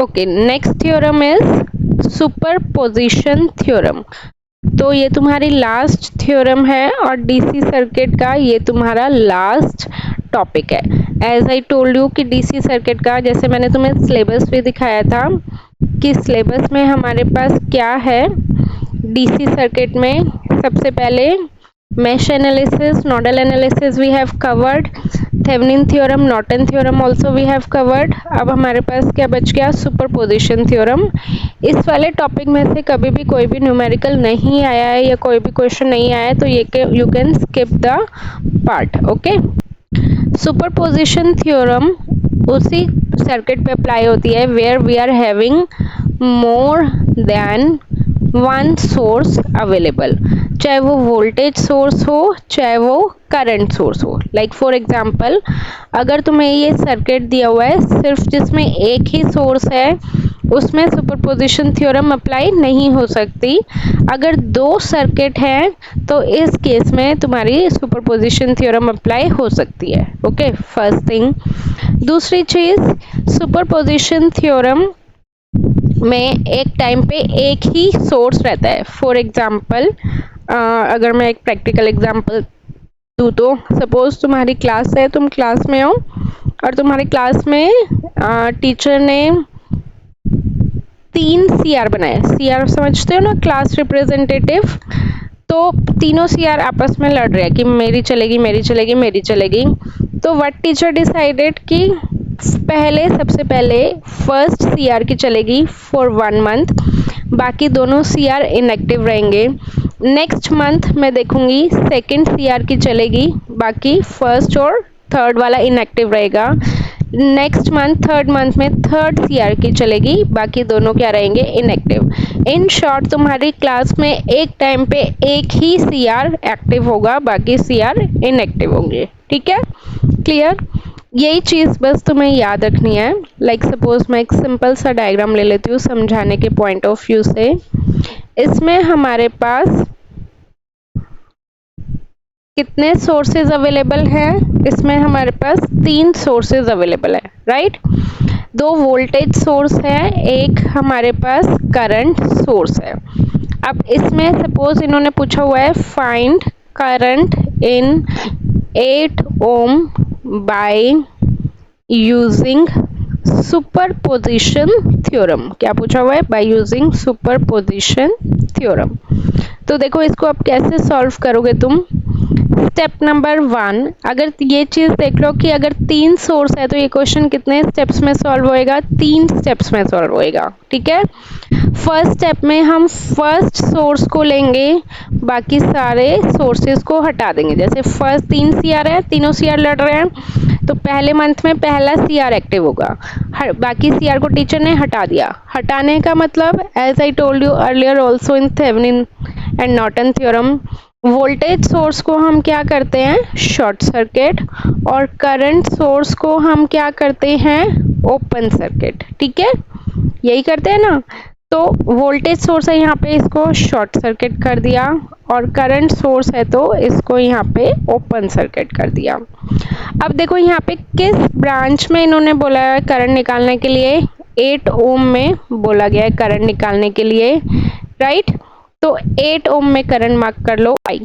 Okay, next theorem is superposition theorem. तो ये तुम्हारी लास्ट थ्योरम है और डीसी सर्किट का ये तुम्हारा लास्ट टॉपिक है। एज आई टोल्ड यू कि डीसी सर्किट का, जैसे मैंने तुम्हें सिलेबस भी दिखाया था कि सिलेबस में हमारे पास क्या है। डीसी सर्किट में सबसे पहले mesh analysis, nodal analysis we have covered, Thevenin theorem, Norton theorem also we have covered। अब हमारे पास क्या बच गया, सुपरपोजिशन थ्योरम। इस वाले टॉपिक में से कभी भी कोई भी न्यूमेरिकल नहीं आया है या कोई भी क्वेश्चन नहीं आया है तो ये you can skip the part. Okay, superposition theorem उसी सर्किट पे अप्लाई होती है where we are having more than one source available, चाहे वो वोल्टेज सोर्स हो चाहे वो करंट सोर्स हो। लाइक फॉर एग्जांपल, अगर तुम्हें ये सर्किट दिया हुआ है सिर्फ जिसमें एक ही सोर्स है, उसमें सुपरपोजिशन थ्योरम अप्लाई नहीं हो सकती। अगर दो सर्किट हैं तो इस केस में तुम्हारी सुपरपोजिशन थ्योरम अप्लाई हो सकती है। Okay, first thing. दूसरी चीज, सुपरपोजिशन थ्योरम में एक टाइम पे एक ही सोर्स रहता है। फॉर एग्जाम्पल, अगर मैं एक प्रैक्टिकल एग्जाम्पल दूँ तो सपोज तुम्हारी क्लास है, तुम क्लास में हो और तुम्हारी क्लास में टीचर ने 3 CR बनाए। CR समझते हो ना, क्लास रिप्रेजेंटेटिव। तो तीनों CR आपस में लड़ रहे हैं कि मेरी चलेगी मेरी चलेगी मेरी चलेगी। तो व्हाट टीचर डिसाइडेड कि सबसे पहले फर्स्ट CR की चलेगी फॉर 1 मंथ, बाकी दोनों CR इनएक्टिव रहेंगे। नेक्स्ट मंथ मैं देखूंगी सेकंड CR की चलेगी, बाकी फर्स्ट और थर्ड वाला इनएक्टिव रहेगा। नेक्स्ट मंथ, थर्ड मंथ में थर्ड CR की चलेगी, बाकी दोनों क्या रहेंगे, इनएक्टिव। इन शॉर्ट तुम्हारी क्लास में एक टाइम पे एक ही CR एक्टिव होगा, बाकी CR इनएक्टिव होंगे। ठीक है, क्लियर? यही चीज़ बस तुम्हें याद रखनी है। लाइक सपोज मैं एक सिंपल सा डायग्राम ले लेती हूँ समझाने के पॉइंट ऑफ व्यू से। इसमें हमारे पास कितने सोर्सेज अवेलेबल हैं? इसमें हमारे पास 3 सोर्सेज अवेलेबल है, राइट? 2 वोल्टेज सोर्स है, एक हमारे पास करंट सोर्स है। अब इसमें सपोज इन्होंने पूछा हुआ है find current in 8 ohm by using superposition theorem. क्या पूछा हुआ है? By using superposition theorem. तो देखो इसको अब कैसे सॉल्व करोगे तुम। स्टेप नंबर 1, अगर ये चीज देख लो कि अगर 3 सोर्स है तो ये क्वेश्चन कितने स्टेप्स में सॉल्व होएगा? 3 स्टेप्स में सॉल्व होएगा। ठीक है, फर्स्ट स्टेप में हम फर्स्ट सोर्स को लेंगे, बाकी सारे सोर्सेज को हटा देंगे। जैसे फर्स्ट 3 CR है, तीनों CR लड़ रहे हैं, तो पहले मंथ में पहला CR एक्टिव होगा, बाकी CR को टीचर ने हटा दिया। हटाने का मतलब as I told you earlier also in Thevenin and Norton theorem, voltage source को हम क्या करते हैं? शॉर्ट सर्किट, और करंट सोर्स को हम क्या करते हैं? Open circuit. ठीक है, यही करते हैं ना। तो वोल्टेज सोर्स है यहाँ पे, इसको शॉर्ट सर्किट कर दिया, और करंट सोर्स है तो इसको यहाँ पे ओपन सर्किट कर दिया। अब देखो यहाँ पे किस ब्रांच में इन्होंने बोला है करंट निकालने के लिए? 8 ओम में बोला गया है करंट निकालने के लिए, राइट? तो 8 ओम में करंट मार्क कर लो I।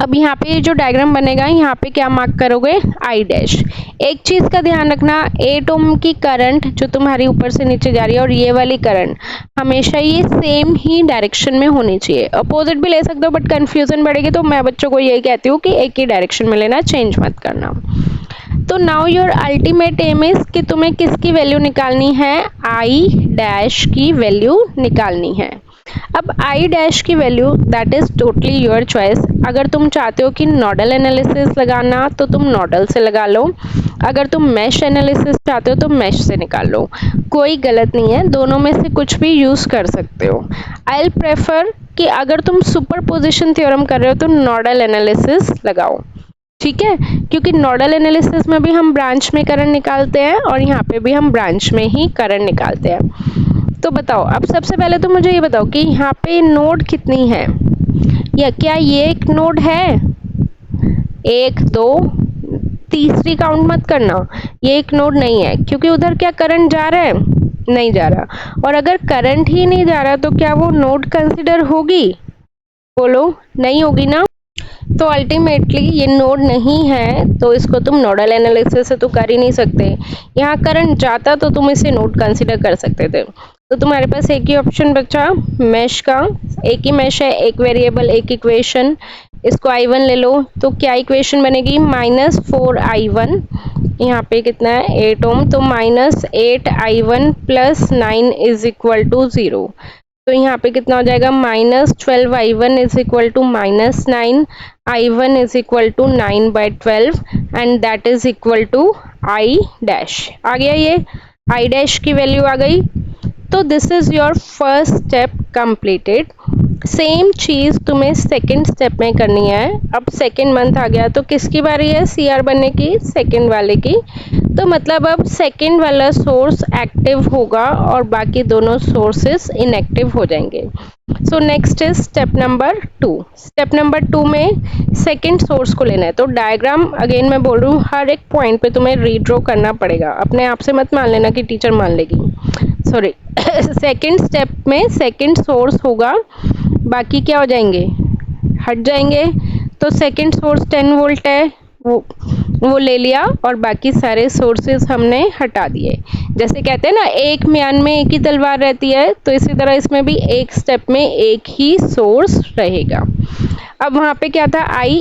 अब यहाँ पे जो डायग्राम बनेगा यहाँ पे क्या मार्क करोगे? I dash. एक चीज का ध्यान रखना, 8 ओम की करंट जो तुम्हारी ऊपर से नीचे जा रही है और ये वाली करंट हमेशा ये सेम ही डायरेक्शन में होनी चाहिए। अपोजिट भी ले सकते हो बट कंफ्यूजन बढ़ेगी, तो मैं बच्चों को यही कहती हूँ कि एक ही डायरेक्शन में लेना, चेंज मत करना। तो now your ultimate aim is कि तुम्हें किसकी वैल्यू निकालनी है? I डैश की वैल्यू निकालनी है। अब I डैश की value that is totally your choice. अगर तुम चाहते हो कि नोडल एनालिसिस लगाना तो तुम नोडल से लगा लो, अगर तुम मैश एनालिसिस चाहते हो तो मैश से निकाल लो, कोई गलत नहीं है, दोनों में से कुछ भी यूज कर सकते हो। आई विल प्रेफर कि अगर तुम सुपरपोजिशन थ्योरम कर रहे हो तो नोडल एनालिसिस लगाओ। ठीक है, क्योंकि नोडल एनालिसिस में भी हम ब्रांच में करंट निकालते हैं और यहाँ पे भी हम ब्रांच में ही करंट निकालते हैं। तो बताओ, अब सबसे पहले तो मुझे ये बताओ कि यहाँ पे नोड कितनी है, या क्या ये एक नोड है? 1 2 तीसरी काउंट मत करना, ये एक नोड नहीं है क्योंकि उधर क्या करंट जा रहा है, नहीं जा रहा। और अगर करंट ही नहीं जा रहा तो क्या वो नोड कंसिडर होगी, बोलो नहीं होगी ना। तो अल्टीमेटली ये नोड नहीं है तो इसको तुम नोडल एनालिसिस से तो कर ही नहीं सकते। यहाँ करंट जाता तो तुम इसे नोड कंसिडर कर सकते थे। तो तुम्हारे पास एक ही ऑप्शन बचा मैश का, एक ही मैश है, एक वेरिएबल एक इक्वेशन, इसको I1 ले लो तो क्या इक्वेशन बनेगी, -4I1, यहाँ पे कितना है 8 ओम, तो -8I1 + 9 = 0। तो यहाँ पे कितना हो जाएगा, -12I1 = -9, I1 = 9/12 and that is equal to I dash. आ गया, ये I डैश की वैल्यू आ गई। तो this is your first step completed. Same चीज तुम्हें सेकंड स्टेप में करनी है। अब सेकंड मंथ आ गया तो किसकी बारी है CR बनने की, सेकंड वाले की। तो मतलब अब सेकंड वाला सोर्स एक्टिव होगा और बाकी दोनों सोर्सेस इनएक्टिव हो जाएंगे। So next is step number 2। Step number 2 में सेकंड सोर्स को लेना है। तो डायग्राम अगेन मैं बोल रही हूँ, हर एक पॉइंट पे तुम्हें रीड्रॉ करना पड़ेगा, अपने आप से मत मान लेना कि टीचर मान लेगी, सॉरी। सेकंड स्टेप में सेकंड सोर्स होगा, बाकी क्या हो जाएंगे, हट जाएंगे। तो सेकंड सोर्स 10 वोल्ट है, वो ले लिया और बाकी सारे सोर्सेस हमने हटा दिए। जैसे कहते हैं ना एक म्यान में एक ही तलवार रहती है, तो इसी तरह इसमें भी एक स्टेप में एक ही सोर्स रहेगा। अब वहाँ पे क्या था I,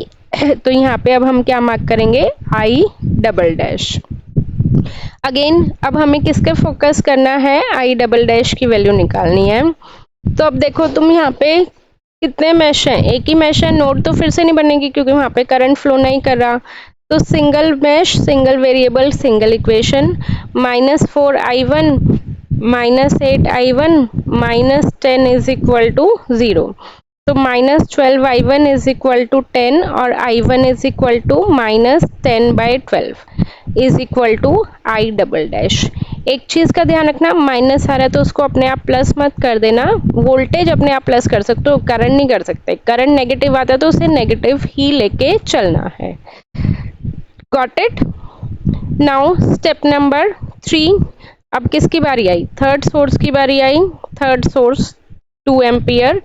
तो यहाँ पे अब हम क्या मार्क करेंगे, I डबल डैश। अगेन अब हमें किसके फोकस करना है, I डबल डैश की वैल्यू निकालनी है। तो अब देखो तुम यहाँ पे कितने मैश हैं, एक ही मैश है, नोड तो फिर से नहीं बनेगी क्योंकि वहाँ पे करंट फ्लो नहीं कर रहा। तो single mesh, single variable, single equation, -4I1 -8I1 -10 = 0। तो -12I1 = 10 और I1 = -10/12 = I डबल डैश। एक चीज का ध्यान रखना, माइनस आ रहा है तो उसको अपने आप प्लस मत कर देना। वोल्टेज अपने आप प्लस कर सकते हो, करंट नहीं कर सकते। करंट नेगेटिव आता है तो उसे नेगेटिव ही लेके चलना है। Got it. Now step number 3। अब किसकी बारी आई, थर्ड सोर्स की बारी आई। थर्ड सोर्स 2 एम्पियर,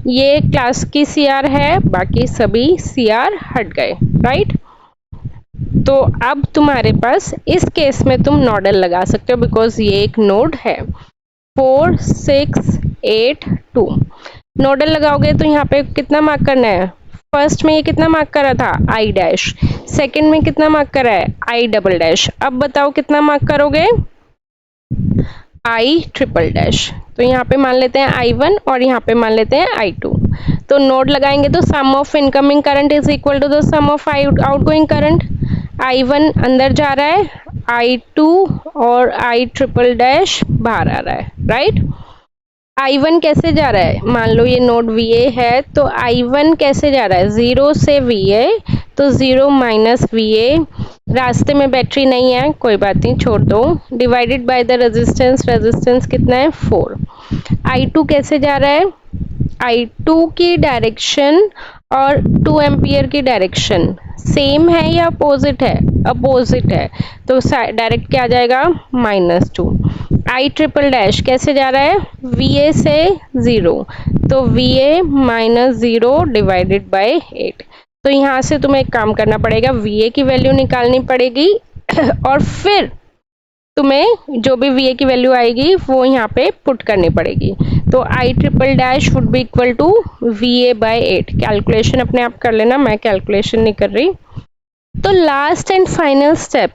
ये क्लास की CR है, बाकी सभी CR हट गए, राइट। तो अब तुम्हारे पास इस केस में तुम नोडल लगा सकते हो बिकॉज ये एक नोड है। 4 6 8 2 नोडल लगाओगे तो यहाँ पे कितना मार्क करना है, फर्स्ट में ये कितना मार्क करा था I डैश, सेकंड में कितना मार्क करा है I डबल डैश। अब बताओ कितना मार्क करोगे, I ट्रिपल डैश। तो यहाँ पे मान लेते हैं I1 और यहाँ पे मान लेते हैं I2। तो नोड लगाएंगे तो sum of incoming current is equal to the sum of outgoing current. I1 अंदर जा रहा है, I2 और I ट्रिपल डैश बाहर आ रहा है, राइट। I1 कैसे जा रहा है, मान लो ये नोड VA है तो I1 कैसे जा रहा है 0 से VA, तो 0 माइनस VA। रास्ते में बैटरी नहीं है, कोई बात नहीं, छोड़ दो। Divided by the resistance, resistance कितना है 4। I2 कैसे जा रहा है, I2 की डायरेक्शन और 2 एम्पियर की डायरेक्शन सेम है या अपोजिट है, अपोजिट है, तो डायरेक्ट क्या आ जाएगा -2। I ट्रिपल डैश कैसे जा रहा है VA से 0, तो VA -0 डिवाइडेड बाय 8। तो यहाँ से तुम्हें एक काम करना पड़ेगा, VA की वैल्यू निकालनी पड़ेगी और फिर तुम्हें जो भी VA की वैल्यू आएगी वो यहाँ पे पुट करनी पड़ेगी। तो I triple dash would be equal to VA/8। Calculation अपने आप कर लेना, मैं कैलकुलेशन नहीं कर रही। तो last and final step,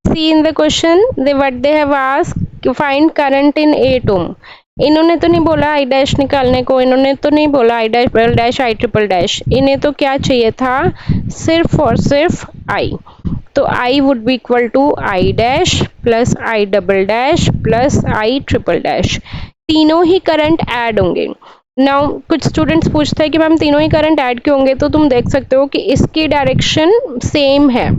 see in the question they what they have asked, find current in 8 ohm. इन्होंने तो नहीं बोला I डैश निकालने को, इन्होंने तो नहीं बोला I double dash I triple dash, इन्हें तो क्या चाहिए था, सिर्फ और सिर्फ I। तो I would be equal to I dash plus I double dash plus I triple dash. तीनों ही करंट ऐड होंगे। नाउ कुछ स्टूडेंट्स पूछते हैं कि मैम तीनों ही करंट ऐड क्यों होंगे, तो तुम देख सकते हो कि इसकी डायरेक्शन सेम है,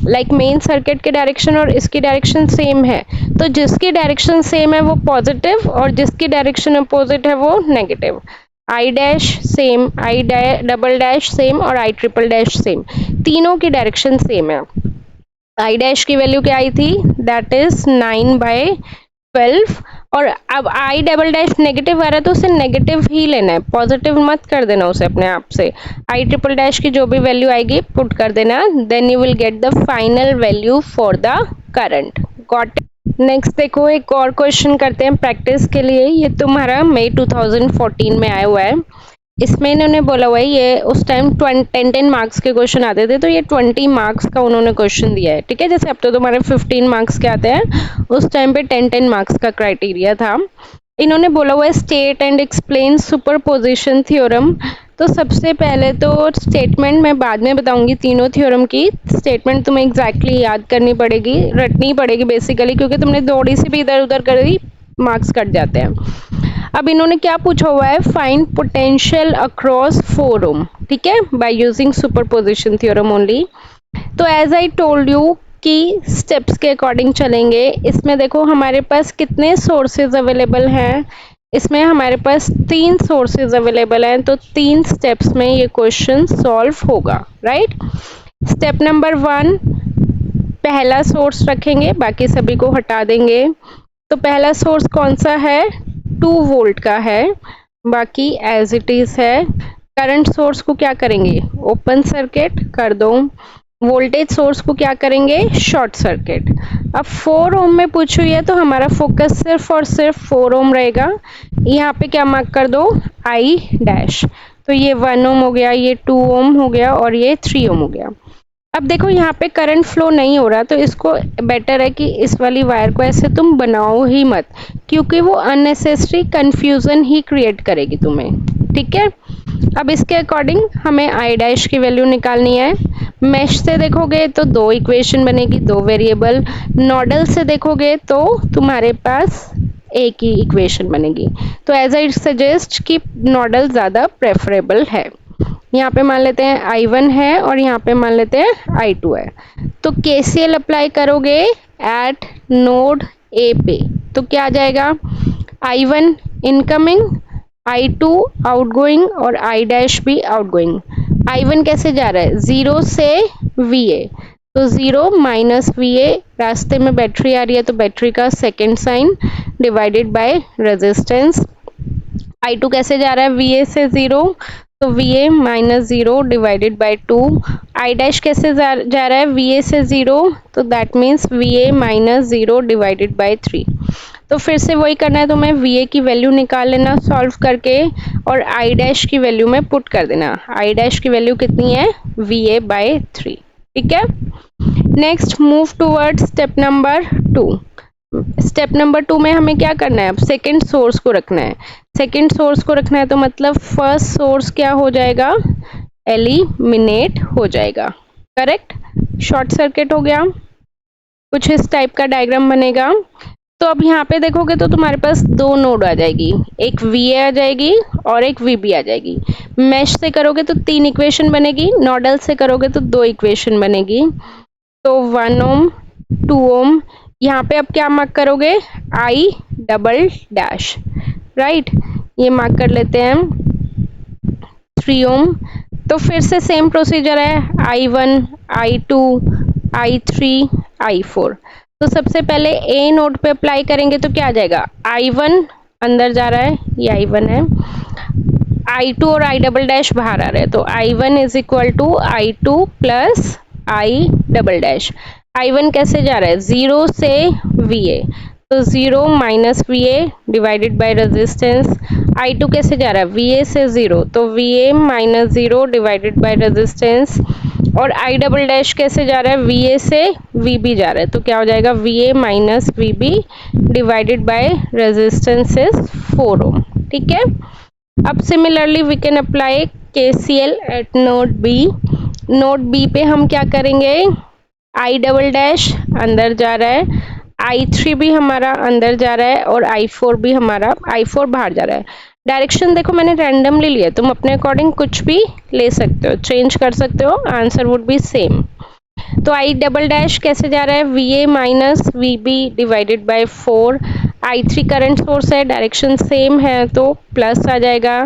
लाइक मेन सर्किट के डायरेक्शन और इसकी डायरेक्शन सेम है। तो जिसकी डायरेक्शन सेम है वो पॉजिटिव और जिसकी डायरेक्शन अपोजिट है वो negative. I dash same, I double dash same और I ट्रिपल डैश सेम, तीनों की डायरेक्शन सेम है। आई डैश की वैल्यू क्या आई थी, दैट इज 9/12। और अब आई डबल डैश नेगेटिव आ रहा है तो उसे नेगेटिव ही लेना है, पॉजिटिव मत कर देना उसे अपने आप से। आई ट्रिपल डैश की जो भी वैल्यू आएगी पुट कर देना, then you will get the final value for the current. Got it. Next देखो एक और क्वेश्चन करते हैं प्रैक्टिस के लिए। ये तुम्हारा मई 2014 में आया हुआ है। इसमें इन्होंने बोला हुआ है, ये उस टाइम 10 मार्क्स के क्वेश्चन आते थे, तो ये 20 मार्क्स का उन्होंने क्वेश्चन दिया है। ठीक है, जैसे अब तो तुम्हारे 15 मार्क्स के आते हैं, उस टाइम पे 10 मार्क्स का क्राइटेरिया था। इन्होंने बोला हुआ है state and explain superposition theorem. तो सबसे पहले तो स्टेटमेंट मैं बाद में बताऊंगी, तीनों थ्योरम की स्टेटमेंट तुम्हें एग्जैक्टली याद करनी पड़ेगी, रटनी पड़ेगी बेसिकली, क्योंकि तुमने थोड़ी सी भी इधर उधर करी मार्क्स कट जाते हैं। अब इन्होंने क्या पूछा हुआ है, फाइंड पोटेंशियल अक्रॉस 4 ओम। ठीक है, by using superposition theorem only. तो एज आई टोल्ड यू कि स्टेप्स के अकॉर्डिंग चलेंगे। इसमें देखो हमारे पास कितने सोर्सेज अवेलेबल हैं, इसमें हमारे पास 3 सोर्सेज अवेलेबल हैं, तो 3 स्टेप्स में ये क्वेश्चन सॉल्व होगा। राइट, स्टेप नंबर 1, पहला सोर्स रखेंगे, बाकी सभी को हटा देंगे। तो पहला सोर्स कौन सा है, 2 वोल्ट का है, बाकी एज इट इज है। करंट सोर्स को क्या करेंगे, ओपन सर्किट कर दो। वोल्टेज सोर्स को क्या करेंगे, शॉर्ट सर्किट। अब 4 ओम में पूछी हुई है तो हमारा फोकस सिर्फ और सिर्फ 4 ओम रहेगा। यहाँ पे क्या मार्क कर दो, आई डैश। तो ये 1 ओम हो गया, ये 2 ओम हो गया और ये 3 ओम हो गया। अब देखो यहाँ पे करंट फ्लो नहीं हो रहा, तो इसको बेटर है कि इस वाली वायर को ऐसे तुम बनाओ ही मत, क्योंकि वो अननेसेसरी कंफ्यूजन ही क्रिएट करेगी तुम्हें। ठीक है, अब इसके अकॉर्डिंग हमें आई डैश की वैल्यू निकालनी है। मैश से देखोगे तो 2 इक्वेशन बनेगी, 2 वेरिएबल। नोडल से देखोगे तो तुम्हारे पास एक ही इक्वेशन बनेगी। तो एज आई सजेस्ट कि नोडल ज़्यादा प्रेफरेबल है। यहाँ पे मान लेते हैं I1 है और यहाँ पे मान लेते हैं I2 है। तो KCL अप्लाई करोगे एट नोड A पे, तो क्या आ जाएगा, I1 इनकमिंग, I2 आउटगोइंग और I डैश भी आउटगोइंग। I1 कैसे जा रहा है, 0 से VA, तो 0 माइनस VA, रास्ते में बैटरी आ रही है तो बैटरी का second sign divided by resistance. I2 कैसे जा रहा है, VA से 0, तो VA minus 0 divided by 2। I dash कैसे जा रहा है, VA से 0, तो that means VA minus 0 divided by 3। तो फिर से वही करना है, तुम्हें VA की वैल्यू निकाल लेना सॉल्व करके और आई डैश की वैल्यू में पुट कर देना। आई डैश की वैल्यू कितनी है, VA बाई 3। ठीक है, next move toward step number 2। Step number 2 में हमें क्या करना है, अब सेकेंड सोर्स को रखना है। सेकेंड सोर्स को रखना है तो मतलब फर्स्ट सोर्स क्या हो जाएगा, एलिमिनेट हो जाएगा। करेक्ट, शॉर्ट सर्किट हो गया। कुछ इस टाइप का डायग्राम बनेगा। तो अब यहाँ पे देखोगे तो तुम्हारे पास 2 नोड आ जाएगी, एक VA आ जाएगी और एक VB आ जाएगी। मैश से करोगे तो 3 इक्वेशन बनेगी, नोडल से करोगे तो 2 इक्वेशन बनेगी। तो 1 ओम 2 ओम, यहाँ पे अब क्या मार्क करोगे, आई डबल डैश। राइट, ये मार्क कर लेते हैं 3 ओम। तो फिर से सेम प्रोसीजर है, I1 I2 I3 I4। तो सबसे पहले A नोड पे अप्लाई करेंगे तो क्या आ जाएगा, I1 अंदर जा रहा है, ये I1 है, I2 और I डबल डैश बाहर आ रहे हैं, तो I1 is equal to I2 plus I double dash. I1 कैसे जा रहा है, 0 से VA, तो 0 minus VA divided by resistance. I2 कैसे जा रहा है, VA से 0, तो VA minus 0 divided by resistance. और I डबल डैश कैसे जा रहा है, VA से VB जा रहा है, तो क्या हो जाएगा, VA minus VB divided by resistance is 4 ohm. ठीक है, अब similarly we can apply KCL at node B। Node B पे हम क्या करेंगे, I डबल डैश अंदर जा रहा है, I3 भी हमारा अंदर जा रहा है और I4 भी हमारा, I4 बाहर जा रहा है। डायरेक्शन देखो मैंने रैंडमली लिया, तुम अपने अकॉर्डिंग कुछ भी ले सकते हो, चेंज कर सकते हो, आंसर वुड बी सेम। तो I डबल डैश कैसे जा रहा है, VA minus VB divided bye 4। I3 current source है, डायरेक्शन सेम है तो प्लस आ जाएगा।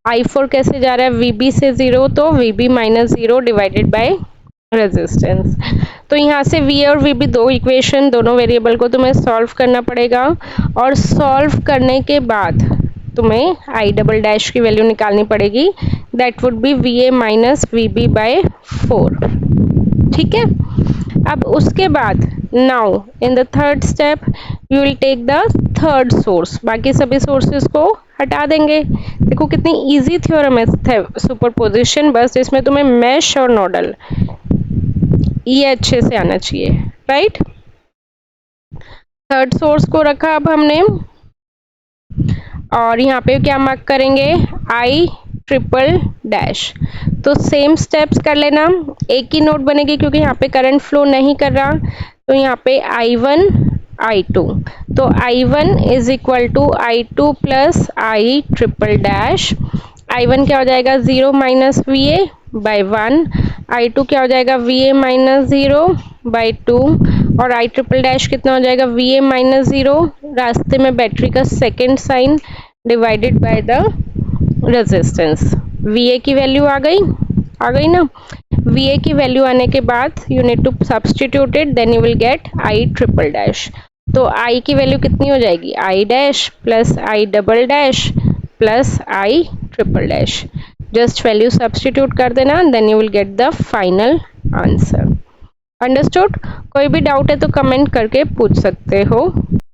I4 कैसे जा रहा है, VB से 0, तो VB minus 0 divided by resistance. तो यहाँ से V और VB दो इक्वेशन, दोनों वेरिएबल को तुम्हें सॉल्व करना पड़ेगा और सॉल्व करने के बाद तुम्हें I डबल डैश की वैल्यू निकालनी पड़ेगी, that would be VA minus VB by 4। ठीक है, अब उसके बाद now in the third step you will take the third source, बाकी सभी सोर्सेस को हटा देंगे। देखो कितनी इजी थ्योरम है सुपरपोजिशन, बस इसमें तुम्हें मैश और नोडल ये अच्छे से आना चाहिए, राइट। थर्ड सोर्स को रखा अब हमने और यहाँ पे क्या मार्क करेंगे, I ट्रिपल डैश। तो सेम स्टेप्स कर लेना, एक ही नोट बनेगी क्योंकि यहाँ पे करंट फ्लो नहीं कर रहा, तो यहाँ पे I1 I2, तो I1 is equal to I2 plus I triple dash. I1 क्या हो जाएगा 0 माइनस VA बाई 1, I2 क्या हो जाएगा VA माइनस 0 बाई 2 और I ट्रिपल डैश कितना हो जाएगा VA माइनस 0, रास्ते में बैटरी का second sign divided by the resistance. VA की वैल्यू आ गई ना। VA की वैल्यू आने के बाद you need to substitute it, then you will get I triple dash. तो I की वैल्यू कितनी हो जाएगी I dash plus I double dash plus I triple dash. Just value substitute कर देना, then you will get the final answer. Understood? कोई भी doubt है तो कमेंट करके पूछ सकते हो।